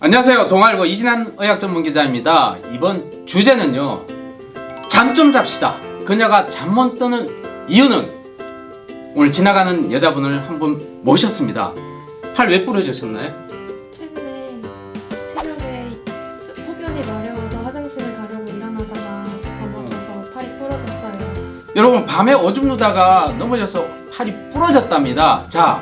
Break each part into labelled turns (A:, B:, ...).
A: 안녕하세요. 동아일보 이진한 의학 전문 기자입니다. 이번 주제는요. 잠 좀 잡시다. 그녀가 잠 못 드는 이유는 오늘 지나가는 여자분을 한 분 모셨습니다. 팔 왜 부러지셨나요?
B: 최근에 새벽에 소변이 마려워서 화장실을 가려고 일어나다가 넘어져서 팔이 부러졌어요.
A: 여러분 밤에 오줌 누다가 넘어져서 팔이 부러졌답니다. 자,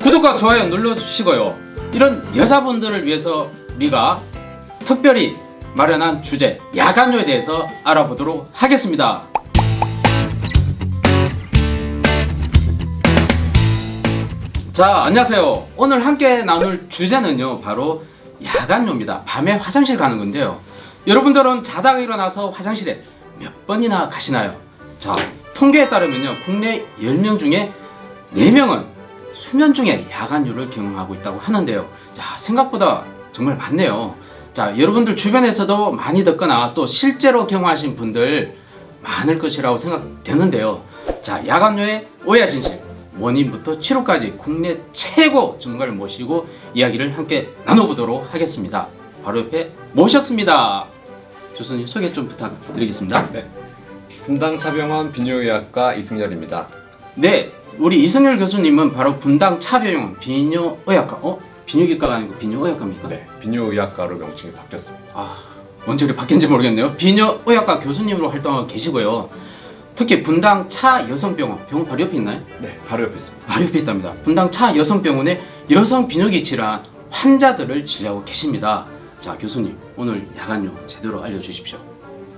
A: 구독과 좋아요 눌러주시고요. 이런 여자분들을 위해서 우리가 특별히 마련한 주제 야간요에 대해서 알아보도록 하겠습니다. 자, 안녕하세요. 오늘 함께 나눌 주제는요 바로 야간요입니다. 밤에 화장실 가는 건데요. 여러분들은 자다가 일어나서 화장실에 몇 번이나 가시나요? 자, 통계에 따르면요 국내 10명 중에 4명은 수면 중에 야간요를 경험하고 있다고 하는데요. 자, 생각보다 정말 많네요. 자, 여러분들 주변에서도 많이 듣거나 또 실제로 경험하신 분들 많을 것이라고 생각되는데요. 자, 야간요의 오해와 진실, 원인부터 치료까지 국내 최고 전문가를 모시고 이야기를 함께 나눠보도록 하겠습니다. 바로 옆에 모셨습니다. 교수님 소개 좀 부탁드리겠습니다.
C: 네. 분당차병원 비뇨의학과 이승열입니다.
A: 네, 우리 이승열 교수님은 바로 분당차병원 비뇨의학과, 비뇨기과가 아니고 비뇨의학과입니까?
C: 네, 비뇨의학과로 명칭이 바뀌었습니다.
A: 아, 언제 그렇게 바뀐지 모르겠네요. 비뇨의학과 교수님으로 활동하고 계시고요. 특히 분당 차여성병원, 병원 바로 옆에 있나요?
C: 네, 바로 옆에 있습니다.
A: 바로 옆에 있답니다. 분당 차여성병원에 여성 비뇨기 질환 환자들을 진료하고 계십니다. 자, 교수님 오늘 야간요 제대로 알려주십시오.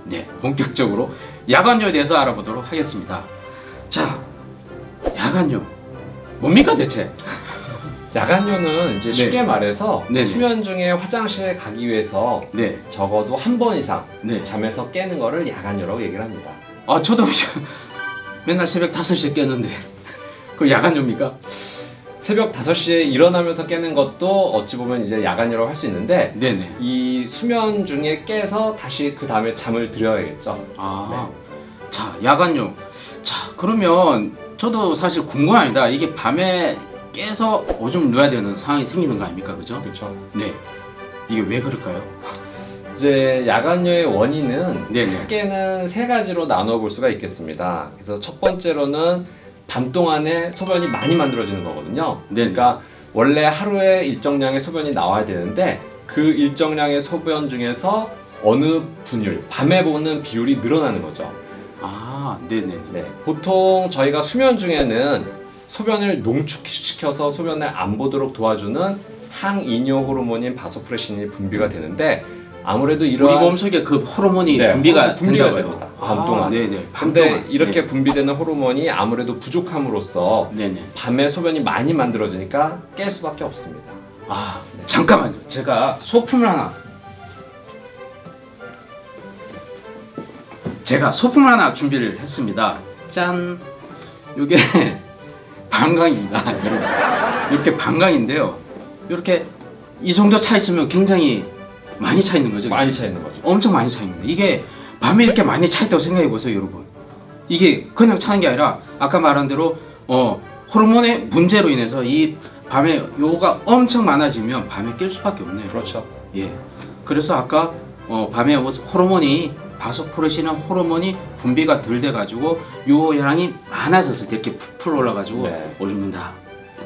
A: 네, 본격적으로 야간요에 대해서 알아보도록 하겠습니다. 자, 야간요 뭡니까 대체?
C: 야간요는 이제 쉽게 말해서
A: 네네.
C: 수면 중에 화장실 가기 위해서
A: 네,
C: 적어도 한 번 이상
A: 네.
C: 잠에서 깨는 거를 야간요라고 얘기를 합니다.
A: 아, 저도 맨날 새벽 5시에 깨는데 그 야간요입니까?
C: 새벽 5시에 일어나면서 깨는 것도 어찌 보면 이제 야간요라고 할 수 있는데
A: 네네.
C: 이 수면 중에 깨서 다시 그 다음에 잠을 들여야겠죠.
A: 아, 자, 야간요. 자, 그러면 저도 사실 궁금합니다. 이게 밤에 깨서 오줌 누워야 되는 상황이 생기는 거 아닙니까? 그죠?
C: 그렇죠.
A: 네. 이게 왜 그럴까요?
C: 이제 야간요의 원인은
A: 네네.
C: 크게는 세 가지로 나눠 볼 수가 있겠습니다. 그래서 첫 번째로는 밤 동안에 소변이 많이 만들어지는 거거든요.
A: 네.
C: 그러니까 원래 하루에 일정량의 소변이 나와야 되는데 그 일정량의 소변 중에서 어느 분율, 밤에 보는 비율이 늘어나는 거죠.
A: 아, 네네.
C: 네, 보통 저희가 수면 중에는 소변을 농축시켜서 소변을 안 보도록 도와주는 항이뇨 호르몬인 바소프레신이 분비가 되는데 아무래도
A: 우리
C: 이러한
A: 몸속에 그 호르몬이
C: 네,
A: 분비가
C: 분비가
A: 된다고요?
C: 됩니다. 밤 동안.
A: 네네. 밤
C: 근데
A: 동안.
C: 이렇게 분비되는 호르몬이 아무래도 부족함으로써
A: 네네.
C: 밤에 소변이 많이 만들어지니까 깰 수밖에 없습니다.
A: 아, 잠깐만요. 제가 소품을 하나 준비를 했습니다. 짠. 이게 방광입니다. 여러분. 이렇게 방광인데요. 이렇게 이 정도 차 있으면 굉장히 많이 차 있는 거죠.
C: 많이 차 있는 거죠.
A: 엄청 많이 차 있는 거예요. 이게 밤에 이렇게 많이 차 있다고 생각해 보세요, 여러분. 이게 그냥 차는 게 아니라 아까 말한 대로 호르몬의 문제로 인해서 이 밤에 요가 엄청 많아지면 밤에 깰 수밖에 없네요.
C: 그렇죠.
A: 예. 그래서 아까 밤에 호르몬이 바소프레신 호르몬이 분비가 덜 돼 가지고 요 양이 많아졌을 때 이렇게 부풀어 올라 가지고
C: 네.
A: 오줌 눈다.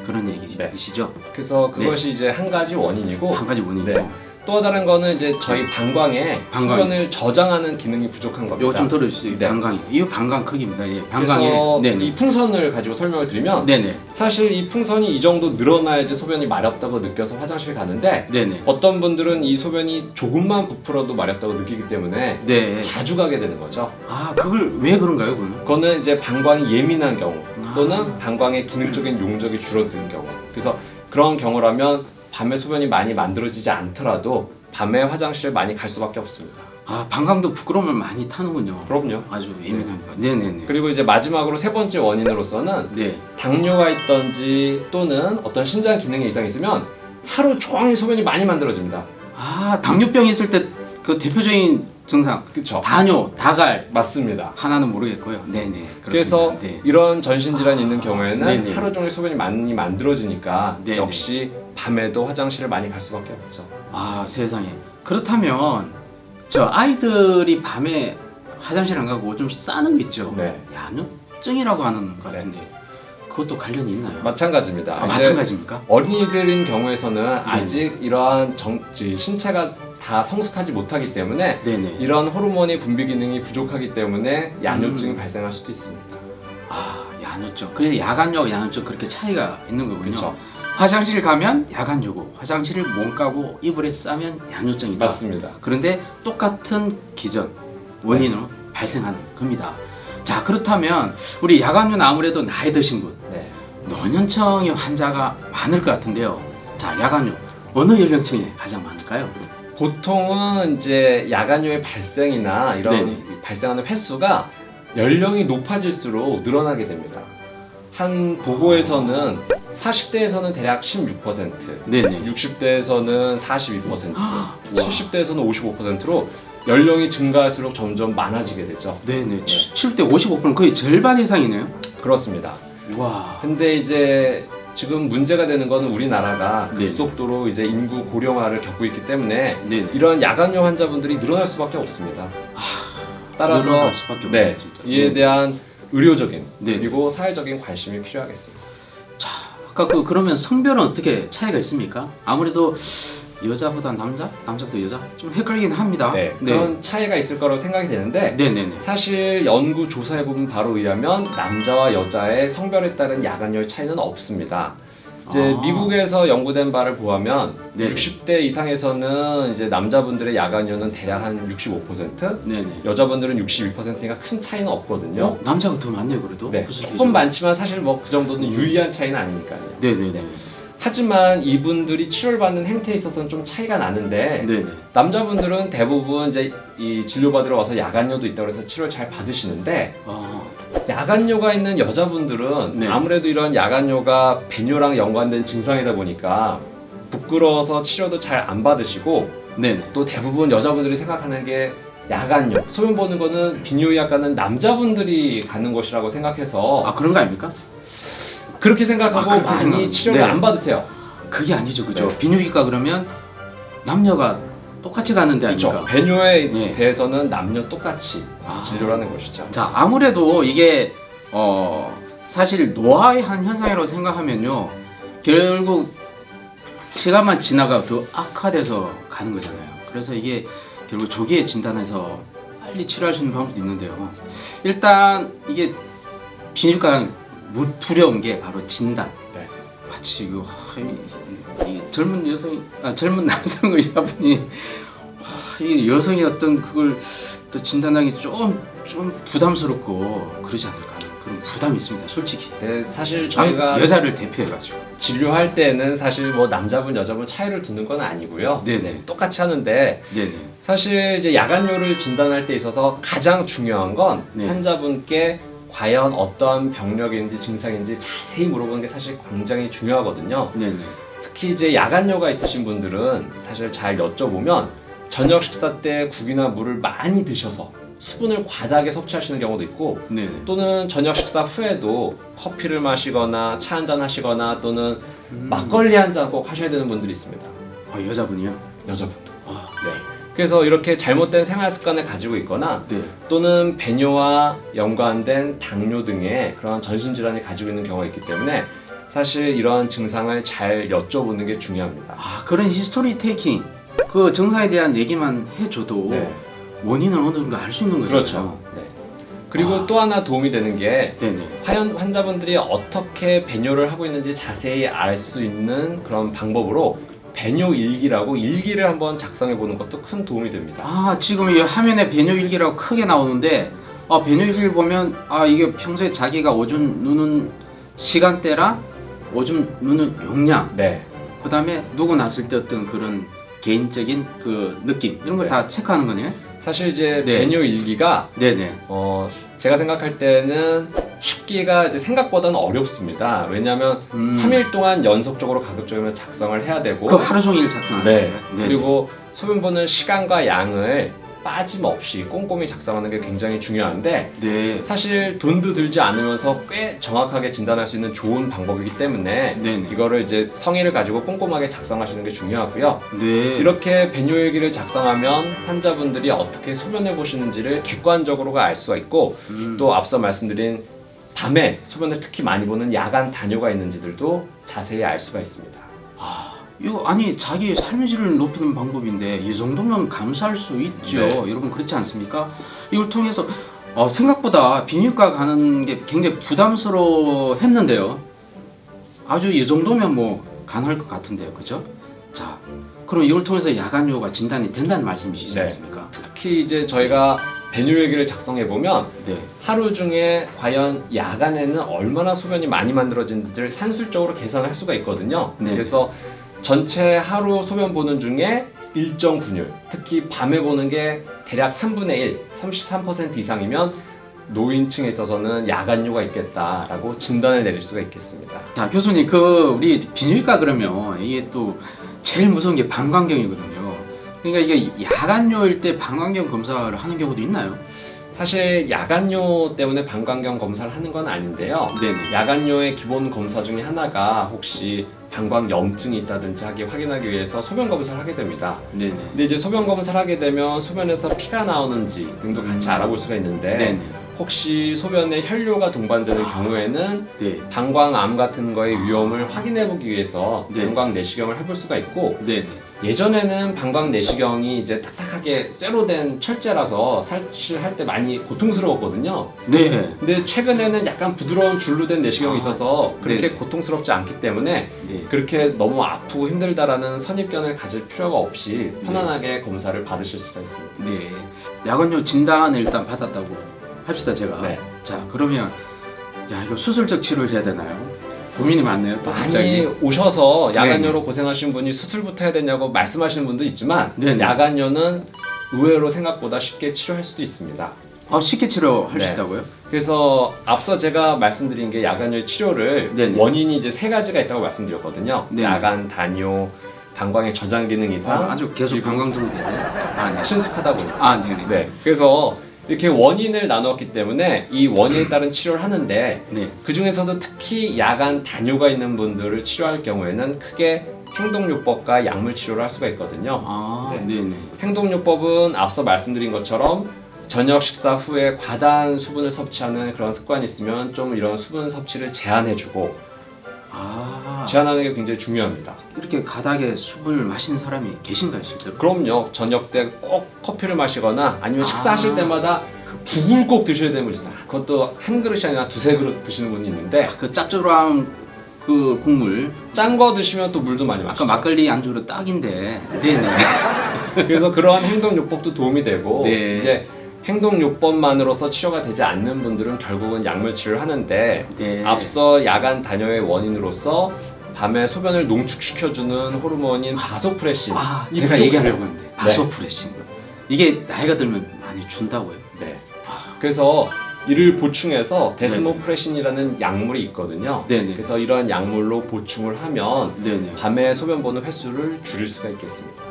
A: 그런 얘기시죠?
C: 그래서 그것이 이제 한 가지 원인이고
A: 한 가지 원인이고.
C: 네. 또 다른 거는 이제 저희 방광에
A: 방광.
C: 소변을 저장하는 기능이 부족한 겁니다.
A: 요거 좀 들어주세요.
C: 네.
A: 방광이. 이 방광 크기입니다. 예.
C: 그래서
A: 방광에. 네네.
C: 이 풍선을 가지고 설명을 드리면
A: 네네.
C: 사실 이 풍선이 이 정도 늘어나야지 소변이 마렵다고 느껴서 화장실 가는데
A: 네네.
C: 어떤 분들은 이 소변이 조금만 부풀어도 마렵다고 느끼기 때문에
A: 네.
C: 자주 가게 되는 거죠.
A: 아, 그걸 왜 그런가요, 그거는?
C: 그거는 이제 방광이 예민한 경우
A: 아.
C: 또는 방광의 기능적인 용적이 줄어드는 경우. 그래서 그런 경우라면 밤에 소변이 많이 만들어지지 않더라도 밤에 화장실 많이 갈 수밖에 없습니다.
A: 아, 방광도 부끄러움을 많이 타는군요.
C: 그럼요.
A: 아주 예민하니까. 네네네.
C: 그리고 이제 마지막으로 세 번째 원인으로서는
A: 네.
C: 당뇨가 있던지 또는 어떤 신장 기능에 이상이 있으면 하루 종일 소변이 많이 만들어집니다.
A: 아, 당뇨병 있을 때 그 대표적인 증상.
C: 그렇죠.
A: 다뇨, 다갈
C: 맞습니다.
A: 하나는 모르겠고요. 네네. 그렇습니다.
C: 그래서
A: 네.
C: 이런 전신 질환이 있는 경우에는
A: 네네.
C: 하루 종일 소변이 많이 만들어지니까
A: 네네.
C: 역시 밤에도 화장실을 많이 갈 수밖에 없죠.
A: 아 세상에. 그렇다면 저 아이들이 밤에 화장실 안 가고 좀 싸는 게 있죠.
C: 네.
A: 야뇨증이라고 하는 것 같은데 그것도 관련이 있나요?
C: 마찬가지입니다.
A: 아,
C: 이제
A: 마찬가지입니까?
C: 어린이들인 경우에서는 아직 이러한 신체가 다 성숙하지 못하기 때문에
A: 네네.
C: 이런 호르몬의 분비 기능이 부족하기 때문에 야뇨증이 발생할 수도 있습니다.
A: 아 야뇨증. 그래 야간요하고 야뇨증 그렇게 차이가 있는 거군요.
C: 그렇죠.
A: 화장실 가면 야간요고 화장실을 몸 까고 이불에 싸면 야뇨증이다.
C: 맞습니다.
A: 그런데 똑같은 기전 원인으로 발생하는 겁니다. 자 그렇다면 우리 야간요는 아무래도 나이 드신 분,
C: 네.
A: 노년층의 환자가 많을 것 같은데요. 자 야간요 어느 연령층에 가장 많을까요?
C: 보통은 이제 야간요의 발생이나 이런
A: 네네.
C: 발생하는 횟수가 연령이 높아질수록 늘어나게 됩니다. 한 보고에서는 40대에서는 대략 16%,
A: 네네.
C: 60대에서는 42%,
A: 와.
C: 70대에서는 55%로 연령이 증가할수록 점점 많아지게 되죠.
A: 네네. 7대 55%는 거의 절반 이상이네요.
C: 그렇습니다.
A: 와.
C: 근데 이제 지금 문제가 되는 거는 우리나라가
A: 네.
C: 급속도로 이제 인구 고령화를 겪고 있기 때문에
A: 네네.
C: 이런 야간요 환자분들이 늘어날 수밖에 없습니다. 따라서
A: 늘어날 수밖에
C: 네,
A: 없네요, 진짜.
C: 이에 대한 의료적인
A: 네.
C: 그리고 사회적인 관심이 필요하겠습니다.
A: 아까 그러면 성별은 어떻게 차이가 있습니까? 아무래도 여자보다 남자, 남자도 여자 좀 헷갈리긴 합니다.
C: 네, 그런 차이가 있을 거라고 생각이 되는데
A: 네네네.
C: 사실 연구 조사해 보면 바로 의하면 남자와 여자의 성별에 따른 야간열 차이는 없습니다. 이제
A: 아.
C: 미국에서 연구된 바를 보면
A: 네네.
C: 60대 이상에서는 이제 남자분들의 야간열은 대략 한 65%,
A: 네네.
C: 여자분들은 62%니까 큰 차이는 없거든요.
A: 남자가 더 많네요, 그래도.
C: 네,
A: 무슨
C: 조금 많지만 사실 뭐 그 정도는 유의한 차이는 아니니까요.
A: 네네네.
C: 하지만 이분들이 치료를 받는 행태에 있어서는 좀 차이가 나는데
A: 네네.
C: 남자분들은 대부분 이제 이 진료받으러 와서 야간요도 있다고 해서 치료를 잘 받으시는데
A: 아,
C: 야간요가 있는 여자분들은
A: 네.
C: 아무래도 이런 야간요가 배뇨랑 연관된 증상이다 보니까 부끄러워서 치료도 잘 안 받으시고
A: 네네.
C: 또 대부분 여자분들이 생각하는 게 야간요 소변 보는 거는 비뇨의학과는 남자분들이 가는 곳이라고 생각해서
A: 아 그런 거 아닙니까?
C: 그렇게 생각하고
A: 그렇게
C: 많이
A: 생각하면-
C: 치료를
A: 네.
C: 안 받으세요.
A: 그게 아니죠, 그죠?
C: 네.
A: 비뇨기과 그러면 남녀가 똑같이 가는 데
C: 그렇죠.
A: 아닙니까?
C: 배뇨에
A: 네.
C: 대해서를 남녀 똑같이
A: 아.
C: 진료를 하는 것이죠.
A: 자 아무래도 이게 사실 노화의 한 현상이라고 생각하면요 결국 시간만 지나가 더 악화돼서 가는 거잖아요. 그래서 이게 결국 조기에 진단해서 빨리 치료할 수 있는 방법도 있는데요. 일단 이게 비뇨기과는 두려운 게 바로 진단.
C: 네.
A: 마치 이 젊은 여성, 젊은 남성 의사분이 이 여성의 어떤 그걸 또 진단하기 좀 부담스럽고 그러지 않을까 하는 그런 부담이 있습니다, 솔직히.
C: 네, 사실 저희가
A: 여자를 대표해가지고.
C: 진료할 때는 사실 뭐 남자분 여자분 차이를 두는 건 아니고요.
A: 네네.
C: 똑같이 하는데
A: 네네.
C: 사실 이제 야간요를 진단할 때 있어서 가장 중요한 건
A: 네.
C: 환자분께 과연 어떠한 병력인지 증상인지 자세히 물어보는 게 사실 굉장히 중요하거든요.
A: 네네.
C: 특히 이제 야간요가 있으신 분들은 사실 잘 여쭤보면 저녁 식사 때 국이나 물을 많이 드셔서 수분을 과다하게 섭취하시는 경우도 있고
A: 네네.
C: 또는 저녁 식사 후에도 커피를 마시거나 차 한잔 하시거나 또는 막걸리 한 잔 꼭 하셔야 되는 분들이 있습니다.
A: 여자분이요?
C: 여자분도.
A: 아,
C: 네. 그래서 이렇게 잘못된 생활 습관을 가지고 있거나
A: 네.
C: 또는 배뇨와 연관된 당뇨 등의 그런 전신 질환을 가지고 있는 경우가 있기 때문에 사실 이러한 증상을 잘 여쭤보는 게 중요합니다.
A: 아 그런 히스토리 테이킹 그 증상에 대한 얘기만 해줘도
C: 네.
A: 원인을 어느 정도 알 수 있는 거잖아요.
C: 그렇죠. 네. 그리고
A: 아.
C: 또 하나 도움이 되는 게
A: 네네.
C: 환자분들이 어떻게 배뇨를 하고 있는지 자세히 알 수 있는 그런 방법으로 배뇨 일기라고 일기를 한번 작성해 보는 것도 큰 도움이 됩니다.
A: 아 지금 이 화면에 배뇨 일기라고 크게 나오는데 배뇨 일기를 보면 이게 평소에 자기가 오줌 누는 시간대랑 오줌 누는 용량
C: 네.
A: 그 다음에 누구 났을 때 어떤 그런 개인적인 그 느낌 이런 걸
C: 네.
A: 다 체크하는 거네요.
C: 사실 이제
A: 네.
C: 배뇨 일기가
A: 네네.
C: 제가 생각할 때는 쉽기가 이제 생각보다는 어렵습니다. 왜냐하면 3일 동안 연속적으로 가급적이면 작성을 해야 되고
A: 그 하루 종일 작성하는
C: 네.
A: 거예요? 네네.
C: 그리고 소변 보는 시간과 양을 빠짐없이 꼼꼼히 작성하는 게 굉장히 중요한데
A: 네.
C: 사실 돈도 들지 않으면서 꽤 정확하게 진단할 수 있는 좋은 방법이기 때문에
A: 네네.
C: 이거를 이제 성의를 가지고 꼼꼼하게 작성하시는 게 중요하고요.
A: 네.
C: 이렇게 배뇨일기를 작성하면 환자분들이 어떻게 소변해 보시는지를 객관적으로 알 수가 있고 또 앞서 말씀드린 밤에 소변을 특히 많이 보는 야간 단뇨가 있는지들도 자세히 알 수가 있습니다.
A: 이거 아니 자기 삶의 질을 높이는 방법인데 이 정도면 감수할 수 있죠.
C: 네.
A: 여러분 그렇지 않습니까? 이걸 통해서 생각보다 비뇨기과 가는 게 굉장히 부담스러워했는데요. 아주 이 정도면 뭐 가능할 것 같은데요, 그죠? 자, 그럼 이걸 통해서 야간뇨가 진단이 된다는 말씀이시지
C: 네.
A: 않습니까?
C: 특히 이제 저희가 배뇨일기를 작성해 보면
A: 네.
C: 하루 중에 과연 야간에는 얼마나 소변이 많이 만들어지는지를 산술적으로 계산할 수가 있거든요.
A: 네.
C: 그래서 전체 하루 소변 보는 중에 일정 분율, 특히 밤에 보는 게 대략 3분의 1, 33% 이상이면 노인층에 있어서는 야간뇨가 있겠다라고 진단을 내릴 수가 있겠습니다.
A: 자, 교수님 그 우리 비뇨기과 그러면 이게 또 제일 무서운 게 방광경이거든요. 그러니까 이게 야간뇨일 때 방광경 검사를 하는 경우도 있나요?
C: 사실 야간뇨 때문에 방광경 검사를 하는 건 아닌데요.
A: 네네.
C: 야간뇨의 기본 검사 중에 하나가 혹시 방광염증이 있다든지 확인하기 위해서 소변 검사를 하게 됩니다.
A: 네네.
C: 근데 이제 소변 검사를 하게 되면 소변에서 피가 나오는지 등도 같이 알아볼 수가 있는데
A: 네네.
C: 혹시 소변에 혈뇨가 동반되는 경우에는
A: 네.
C: 방광암 같은 거의 위험을 확인해 보기 위해서
A: 네.
C: 방광 내시경을 해볼 수가 있고
A: 네네.
C: 예전에는 방광 내시경이 이제 탁탁하게 쇠로 된 철제라서 사실 할 때 많이 고통스러웠거든요.
A: 네.
C: 근데 최근에는 약간 부드러운 줄로 된 내시경이 있어서 그렇게
A: 네네.
C: 고통스럽지 않기 때문에
A: 네.
C: 그렇게 너무 아프고 힘들다라는 선입견을 가질 필요가 없이 편안하게 검사를 받으실 수가 있습니다.
A: 네. 야간뇨 진단을 일단 받았다고 합시다 제가.
C: 네.
A: 자 그러면 야 이거 수술적 치료를 해야 되나요? 고민이 많네요. 또
C: 많이
A: 갑자기.
C: 오셔서 야간뇨로 고생하신 분이 수술부터 해야 되냐고 말씀하시는 분도 있지만
A: 네네.
C: 야간뇨는 의외로 생각보다 쉽게 치료할 수도 있습니다.
A: 쉽게 치료할 수
C: 네.
A: 있다고요?
C: 그래서 앞서 제가 말씀드린 게 야간뇨 치료를
A: 네네.
C: 원인이 이제 세 가지가 있다고 말씀드렸거든요.
A: 네네.
C: 야간 단뇨, 방광의 저장 기능 이상,
A: 아주 계속
C: 그리고
A: 방광 들고 계세요? 네.
C: 친숙하다 보니까.
A: 네네.
C: 네. 그래서 이렇게 원인을 나누었기 때문에 이 원인에 따른 치료를 하는데
A: 네.
C: 그 중에서도 특히 야간 단뇨가 있는 분들을 치료할 경우에는 크게 행동요법과 약물 치료를 할 수가 있거든요.
A: 네.
C: 네.
A: 네네.
C: 행동요법은 앞서 말씀드린 것처럼 저녁 식사 후에 과다한 수분을 섭취하는 그런 습관이 있으면 좀 이런 수분 섭취를 제한해주고 제한하는 게 굉장히 중요합니다.
A: 이렇게 가닥에 술을 마시는 사람이 계신가요 실제로?
C: 그럼요. 저녁 때 꼭 커피를 마시거나 아니면 식사하실 때마다 국을 꼭 드셔야 되는 분이 있어요. 그것도 한 그릇이 아니라 두세 그릇 드시는 분이 있는데
A: 그 짭조름한 그 국물
C: 짠 거 드시면 또 물도 많이
A: 아까
C: 마시죠.
A: 막걸리 안주로 딱인데. 네네.
C: 그래서 그러한 행동요법도 도움이 되고
A: 네.
C: 이제 행동요법만으로서 치료가 되지 않는 분들은 결국은 약물 치료를 하는데
A: 네.
C: 앞서 야간 단뇨의 원인으로서 밤에 소변을 농축시켜주는 호르몬인 바소프레신 이
A: 제가
C: 부족해서-
A: 얘기하려고 했는데 바소프레신 이게 나이가 들면 많이 준다고요?
C: 네. 그래서 이를 보충해서 데스모프레신이라는 약물이 있거든요.
A: 네네.
C: 그래서 이런 약물로 보충을 하면
A: 네네.
C: 밤에 소변 보는 횟수를 줄일 수가 있겠습니다.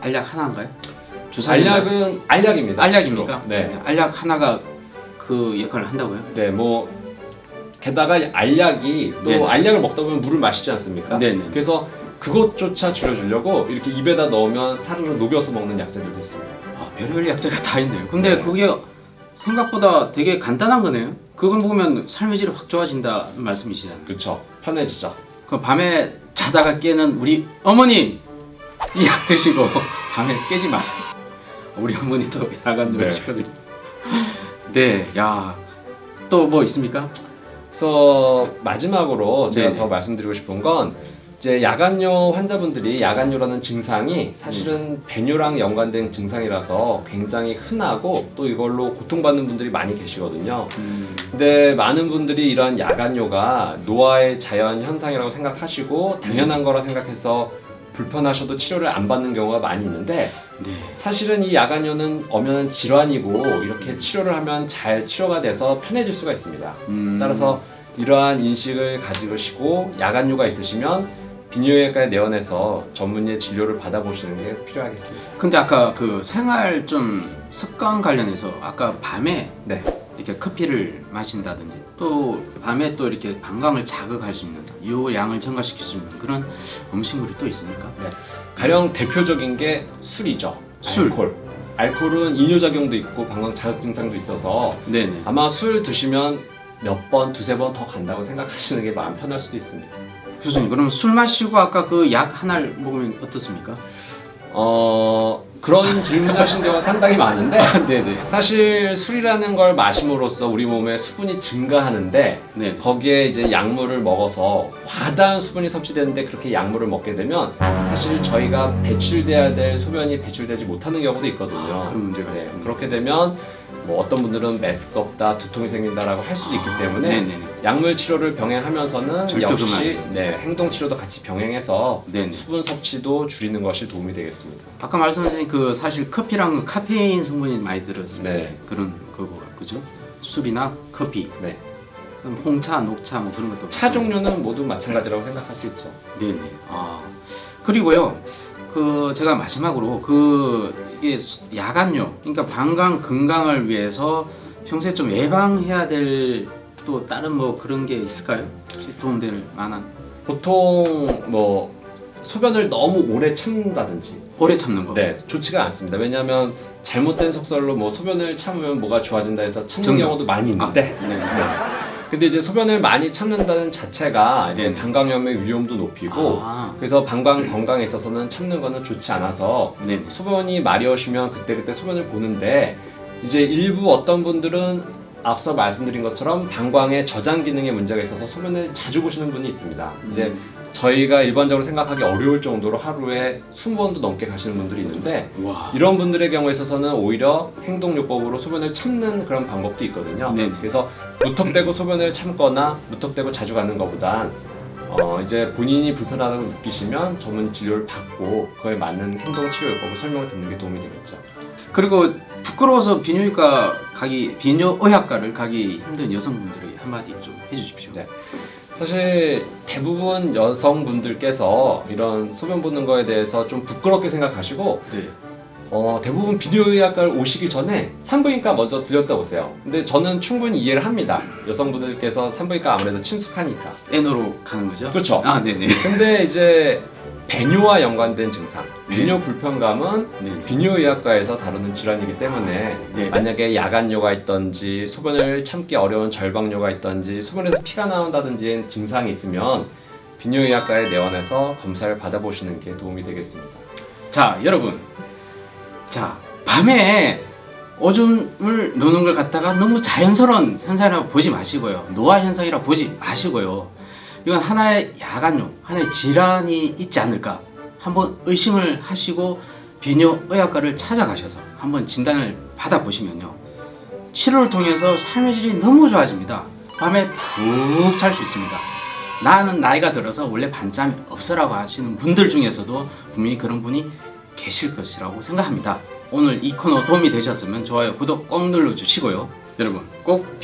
A: 알약 하나인가요?
C: 알약은 알약입니다.
A: 알약입니까?
C: 주로. 네.
A: 알약 하나가 그 역할을 한다고요?
C: 네, 뭐 게다가 알약이 또
A: 네네.
C: 알약을 먹다 보면 물을 마시지 않습니까?
A: 네네.
C: 그래서 그것조차 줄여주려고 이렇게 입에다 넣으면 사르르 녹여서 먹는 약재들도 있습니다.
A: 별별 약재가 다 있네요. 근데
C: 네.
A: 그게 생각보다 되게 간단한 거네요. 그걸 먹으면 삶의 질이 확 좋아진다는 말씀이시잖아요.
C: 그렇죠. 편해지죠.
A: 그 밤에 자다가 깨는 우리 어머님 이 약 드시고 밤에 깨지 마세요. 우리 어머니도 야간뇨
C: 네.
A: 치거든요. 네, 야, 또 뭐 있습니까?
C: 그래서 마지막으로 제가
A: 네네.
C: 더 말씀드리고 싶은 건 이제 야간뇨 환자분들이 야간뇨라는 증상이 사실은 배뇨랑 연관된 증상이라서 굉장히 흔하고 또 이걸로 고통받는 분들이 많이 계시거든요. 근데 많은 분들이 이런 야간뇨가 노화의 자연 현상이라고 생각하시고 당연한 거라 생각해서 불편하셔도 치료를 안 받는 경우가 많이 있는데
A: 네.
C: 사실은 이 야간뇨는 엄연한 질환이고 이렇게 치료를 하면 잘 치료가 돼서 편해질 수가 있습니다. 따라서 이러한 인식을 가지시고 야간뇨가 있으시면 비뇨기과에 내원해서 전문의 진료를 받아보시는 게 필요하겠습니다.
A: 근데 아까 그 생활 좀 습관 관련해서 아까 밤에
C: 네.
A: 이렇게 커피를 마신다든지 또 밤에 또 이렇게 방광을 자극할 수 있는 요 양을 증가시킬 수 있는 그런 음식물이 또 있습니까?
C: 가령 대표적인 게 술이죠.
A: 술.
C: 알코올. 알코올은 이뇨작용도 있고 방광 자극 증상도 있어서
A: 네네.
C: 아마 술 드시면 몇 번, 두세 번 더 간다고 생각하시는 게 마음 편할 수도 있습니다.
A: 교수님, 그럼 술 마시고 아까 그 약 하나를 먹으면 어떻습니까?
C: 그런 질문하신 경우가 상당히 많은데
A: 네네.
C: 사실 술이라는 걸 마심으로써 우리 몸에 수분이 증가하는데
A: 네.
C: 거기에 이제 약물을 먹어서 과다한 수분이 섭취되는데 그렇게 약물을 먹게 되면 사실 저희가 배출돼야 될 소변이 배출되지 못하는 경우도 있거든요.
A: 그런 문제가
C: 네,
A: 있군요.
C: 그렇게 되면 뭐 어떤 분들은 메스껍다, 두통이 생긴다라고 할 수도 있기 때문에
A: 네네네.
C: 약물 치료를 병행하면서는
A: 절대
C: 역시
A: 그러면
C: 행동 치료도 같이 병행해서
A: 네네.
C: 수분 섭취도 줄이는 것이 도움이 되겠습니다.
A: 아까 말씀하신 그 사실 커피랑 카페인 성분이 많이 들었습니다.
C: 네.
A: 그런 그거 그죠? 술이나 커피,
C: 네.
A: 그럼 홍차, 녹차 뭐 그런 것도
C: 차 종류는 모두 마찬가지라고 생각할 수 있죠.
A: 네네. 아 그리고요. 그 제가 마지막으로 그 이게 야간요. 그러니까 방광 건강을 위해서 평소에 좀 예방해야 될 또 다른 뭐 그런 게 있을까요? 혹시 도움될 만한
C: 보통 뭐 소변을 너무 오래 참는다든지
A: 오래 참는 거.
C: 네, 좋지가 않습니다. 왜냐하면 잘못된 속설로 뭐 소변을 참으면 뭐가 좋아진다 해서 참는
A: 정답.
C: 경우도 많이 있는데
A: 네.
C: 근데 이제 소변을 많이 참는다는 자체가 이제
A: 네.
C: 방광염의 위험도 높이고
A: 아,
C: 그래서 방광 건강에 있어서는 참는 거는 좋지 않아서
A: 네.
C: 소변이 마려우시면 그때그때 소변을 보는데 이제 일부 어떤 분들은 앞서 말씀드린 것처럼 방광의 저장 기능에 문제가 있어서 소변을 자주 보시는 분이 있습니다. 이제 저희가 일반적으로 생각하기 어려울 정도로 하루에 20번도 넘게 가시는 분들이 있는데
A: 와.
C: 이런 분들의 경우에 있어서는 오히려 행동요법으로 소변을 참는 그런 방법도 있거든요.
A: 네네.
C: 그래서 무턱대고 소변을 참거나 무턱대고 자주 가는 것보단 이제 본인이 불편하다고 느끼시면 전문 진료를 받고 그거에 맞는 행동치료요법을 설명을 듣는 게 도움이 되겠죠.
A: 그리고 부끄러워서 비뇨기과 가기 비뇨의학과를 가기 힘든 여성분들이 한마디 좀 해주십시오.
C: 네. 사실 대부분 여성분들께서 이런 소변 보는 거에 대해서 좀 부끄럽게 생각하시고
A: 네.
C: 대부분 비뇨의학과를 오시기 전에 산부인과 먼저 들렸다 오세요. 근데 저는 충분히 이해를 합니다. 여성분들께서 산부인과 아무래도 친숙하니까.
A: N으로 가는 거죠?
C: 그렇죠.
A: 아, 네네.
C: 근데 이제 배뇨와 연관된 증상,
A: 네.
C: 배뇨 불편감은
A: 네.
C: 비뇨의학과에서 다루는 질환이기 때문에
A: 네.
C: 만약에 야간뇨가 있던지 소변을 참기 어려운 절광뇨가 있던지 소변에서 피가 나온다든지 증상이 있으면 비뇨의학과에 내원해서 검사를 받아보시는 게 도움이 되겠습니다.
A: 자, 여러분. 자, 밤에 오줌을 누는 걸 갖다가 너무 자연스러운 현상이라고 보지 마시고요. 노화 현상이라고 보지 마시고요. 이건 하나의 야간요, 하나의 질환이 있지 않을까 한번 의심을 하시고 비뇨의학과를 찾아가셔서 한번 진단을 받아보시면요. 치료를 통해서 삶의 질이 너무 좋아집니다. 밤에 푹 잘 수 있습니다. 나는 나이가 들어서 원래 밤잠이 없어라고 하시는 분들 중에서도 분명히 그런 분이 계실 것이라고 생각합니다. 오늘 이 코너 도움이 되셨으면 좋아요, 구독 꼭 눌러주시고요. 여러분 꼭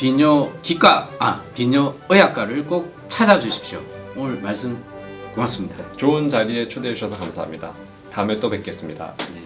A: 비뇨의학과를 꼭 찾아주십시오. 오늘 말씀 고맙습니다.
C: 좋은 자리에 초대해 주셔서 감사합니다. 다음에 또 뵙겠습니다.
A: 네.